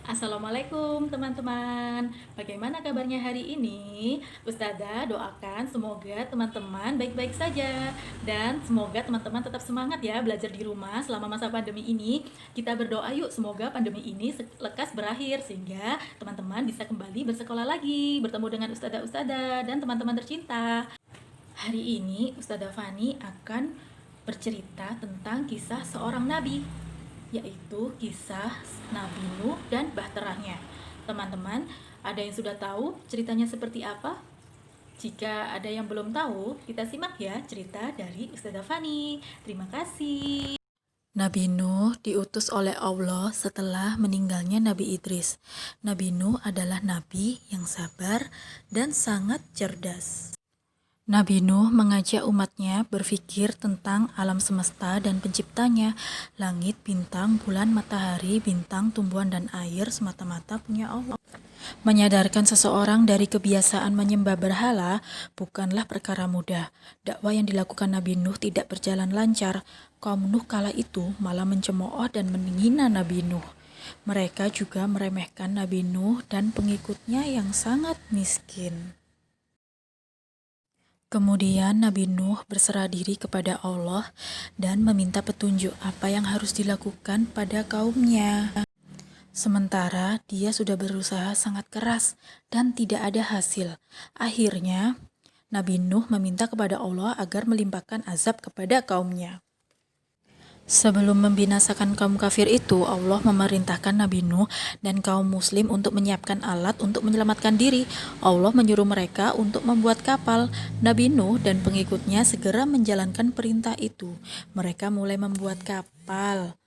Assalamualaikum teman-teman. Bagaimana kabarnya hari ini? Ustazah doakan semoga teman-teman baik-baik saja. Dan semoga teman-teman tetap semangat ya belajar di rumah selama masa pandemi ini. Kita berdoa yuk semoga pandemi ini lekas berakhir sehingga teman-teman bisa kembali bersekolah lagi, bertemu dengan ustazah-ustazah dan teman-teman tercinta. Hari ini Ustazah Fani akan bercerita tentang kisah seorang nabi, yaitu kisah Nabi Nuh dan bahteranya. Teman-teman, ada yang sudah tahu ceritanya seperti apa? Jika ada yang belum tahu, kita simak ya cerita dari Ustazah Fani. Terima kasih. Nabi Nuh diutus oleh Allah setelah meninggalnya Nabi Idris. Nabi Nuh adalah nabi yang sabar dan sangat cerdas. Nabi Nuh mengajak umatnya berpikir tentang alam semesta dan penciptanya, langit, bintang, bulan, matahari, bintang, tumbuhan, dan air semata-mata punya Allah. Menyadarkan seseorang dari kebiasaan menyembah berhala bukanlah perkara mudah. Dakwah yang dilakukan Nabi Nuh tidak berjalan lancar. Kaum Nuh kala itu malah mencemooh dan menghina Nabi Nuh. Mereka juga meremehkan Nabi Nuh dan pengikutnya yang sangat miskin. Kemudian Nabi Nuh berserah diri kepada Allah dan meminta petunjuk apa yang harus dilakukan pada kaumnya. Sementara dia sudah berusaha sangat keras dan tidak ada hasil. Akhirnya Nabi Nuh meminta kepada Allah agar melimpahkan azab kepada kaumnya. Sebelum membinasakan kaum kafir itu, Allah memerintahkan Nabi Nuh dan kaum muslim untuk menyiapkan alat untuk menyelamatkan diri. Allah menyuruh mereka untuk membuat kapal. Nabi Nuh dan pengikutnya segera menjalankan perintah itu. Mereka mulai membuat kapal.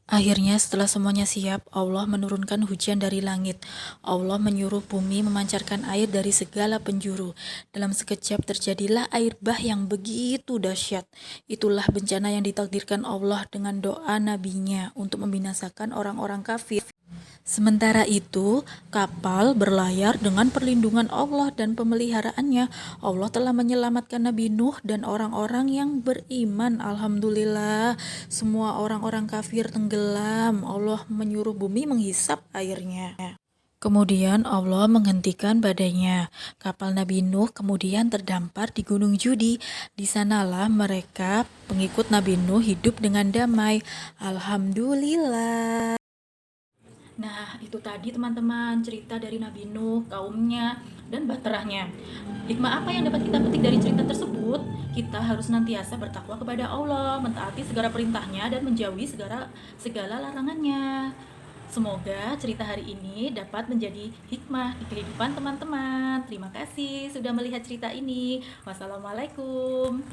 Akhirnya setelah semuanya siap, Allah menurunkan hujan dari langit. Allah menyuruh bumi memancarkan air dari segala penjuru. Dalam sekejap terjadilah air bah yang begitu dahsyat. Itulah bencana yang ditakdirkan Allah dengan doa nabinya untuk membinasakan orang-orang kafir. Sementara itu, kapal berlayar dengan perlindungan Allah dan pemeliharaannya. Allah telah menyelamatkan Nabi Nuh dan orang-orang yang beriman. Alhamdulillah, semua orang-orang kafir tenggelam. Allah menyuruh bumi menghisap airnya. Kemudian Allah menghentikan badainya. Kapal Nabi Nuh kemudian terdampar di Gunung Judi. Di sanalah mereka, pengikut Nabi Nuh, hidup dengan damai. Alhamdulillah. Nah, itu tadi teman-teman cerita dari Nabi Nuh, kaumnya, dan bahterahnya. Hikmah apa yang dapat kita petik dari cerita tersebut? Kita harus senantiasa bertakwa kepada Allah, mentaati segala perintahnya, dan menjauhi segala larangannya. Semoga cerita hari ini dapat menjadi hikmah di kehidupan teman-teman. Terima kasih sudah melihat cerita ini. Wassalamualaikum.